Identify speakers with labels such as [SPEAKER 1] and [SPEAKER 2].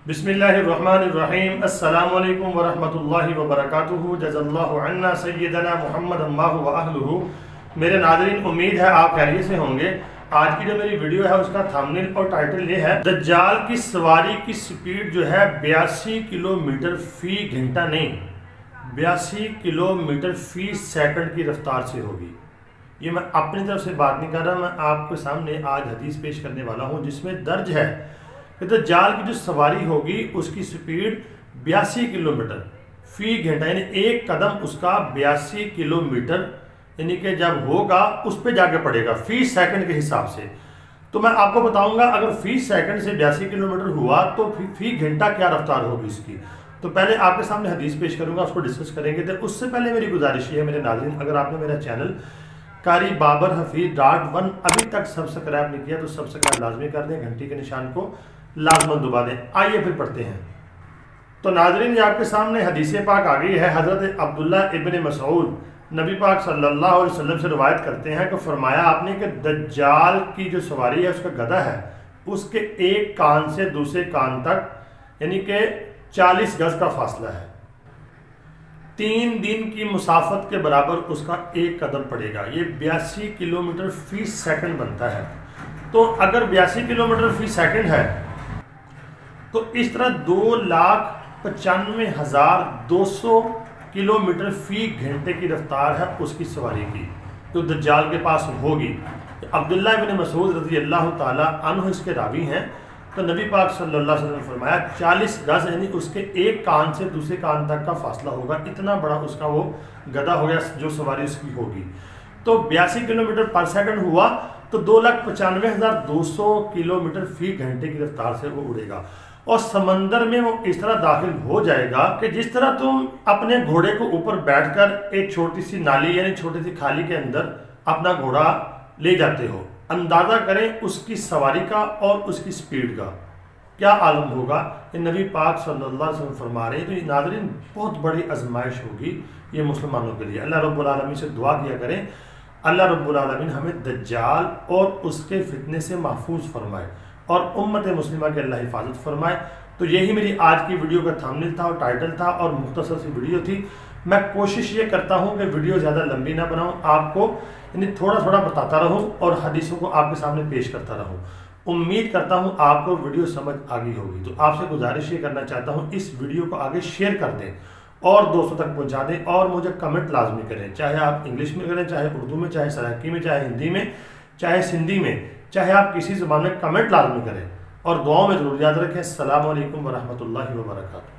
[SPEAKER 1] बिस्मिल्लाहिर्रहमानिर्रहीम। अस्सलामु अलैकुम वरहमतुल्लाहि वबरकातुहू। जज़ल्लाहु अन्ना सय्यदना मुहम्मद अम्माहु व अहलुहू। मेरे नाज़रीन, उम्मीद है आप खैरियत से होंगे। आज की जो मेरी वीडियो है उसका थंबनेल और टाइटल ये है, दज्जाल की सवारी की स्पीड जो है 82 किलोमीटर फी घंटा नहीं, 82 किलोमीटर फी सेकंड की रफ्तार से होगी। ये मैं अपनी तरफ से बात नहीं कर रहा, मैं आपके सामने आज हदीस पेश करने वाला हूँ जिसमें दर्ज है कि दज्जाल की जो सवारी होगी उसकी स्पीड 82 किलोमीटर फी घंटा, यानी एक कदम उसका 82 किलोमीटर यानी कि जब होगा उस पर जाके पड़ेगा फी सेकंड के हिसाब से। तो मैं आपको बताऊंगा अगर फी सेकंड से 82 किलोमीटर हुआ तो फी घंटा क्या रफ्तार होगी इसकी। तो पहले आपके सामने हदीस पेश करूंगा, उसको डिस्कस करेंगे। तो उससे पहले मेरी गुजारिश है मेरे नाज़रीन, अगर आपने मेरा चैनल कारी बाबर हफीज .1 अभी तक सब्सक्राइब नहीं किया तो सब्सक्राइब लाजमी कर दें, घंटी के निशान को लाजमन दबा दें। आइए फिर पढ़ते हैं। तो नाज़रीन, ये आपके सामने हदीस पाक आ गई है। हज़रत अब्दुल्ला इब्न मसऊद नबी पाक सल्लल्लाहु अलैहि वसल्लम से रिवायत करते हैं कि फरमाया आपने कि दज्जाल की जो सवारी है उसका गधा है, उसके एक कान से दूसरे कान तक यानी कि 40 गज का फासला है। 3 दिन की मुसाफत के बराबर उसका एक कदम पड़ेगा। ये 82 किलोमीटर फी सेकंड बनता है। तो अगर 82 किलोमीटर फी सेकंड है तो इस तरह 2,95,200 किलोमीटर फी घंटे की रफ्तार है उसकी सवारी की, तो दज्जाल के पास होगी। अब्दुल्ला इब्न मसूद रज़ी अल्लाह ताला अन्हु इसके रावी हैं। तो नबी पाक सल्लल्लाहु अलैहि वसल्लम ने फरमाया 40 गज यानी उसके एक कान से दूसरे कान तक का फासला होगा। इतना बड़ा उसका वो गधा हो गया जो सवारी उसकी होगी। तो 82 किलोमीटर पर सेकंड हुआ तो 2,95,200 किलोमीटर फी घंटे की रफ्तार से वो उड़ेगा और समंदर में वो इस तरह दाखिल हो जाएगा कि जिस तरह तुम अपने घोड़े को ऊपर बैठकर एक छोटी सी नाली यानी छोटी सी खाली के अंदर अपना घोड़ा ले जाते हो। अंदाजा करें उसकी सवारी का और उसकी स्पीड का क्या आलम होगा। ये नबी पाक सल्लल्लाहु अलैहि वसल्लम फरमा रहे हैं। तो ये नाज़रीन बहुत बड़ी आजमाइश होगी ये मुसलमानों के लिए। अल्लाह रब्बुल आलमीन से दुआ किया करें, अल्लाह रब्बुल आलमीन हमें दज्जाल और उसके फितने से महफूज फरमाए और उम्मत मुस्लिमा के अल्लाह हिफाजत फरमाए। तो यही मेरी आज की वीडियो का थंबनेल था और टाइटल था और मुख्तसर सी वीडियो थी। मैं कोशिश ये करता हूँ कि वीडियो ज़्यादा लंबी ना बनाऊँ, आपको यानी थोड़ा थोड़ा बताता रहूँ और हदीसों को आपके सामने पेश करता रहूँ। उम्मीद करता हूँ आपको वीडियो समझ आ गई होगी। तो आपसे गुजारिश ये करना चाहता हूँ इस वीडियो को आगे शेयर कर दें और दोस्तों तक पहुँचा दें और मुझे कमेंट लाजमी करें, चाहे आप इंग्लिश में करें, चाहे उर्दू में, चाहे सराइकी में, चाहे हिंदी में, चाहे सिंधी में, चाहे आप किसी ज़बान में कमेंट लाजमी करें और दुआओं में ज़रूर याद रखें। अस्सलामु अलैकुम वरहमतुल्लाहि वबरकातुहू।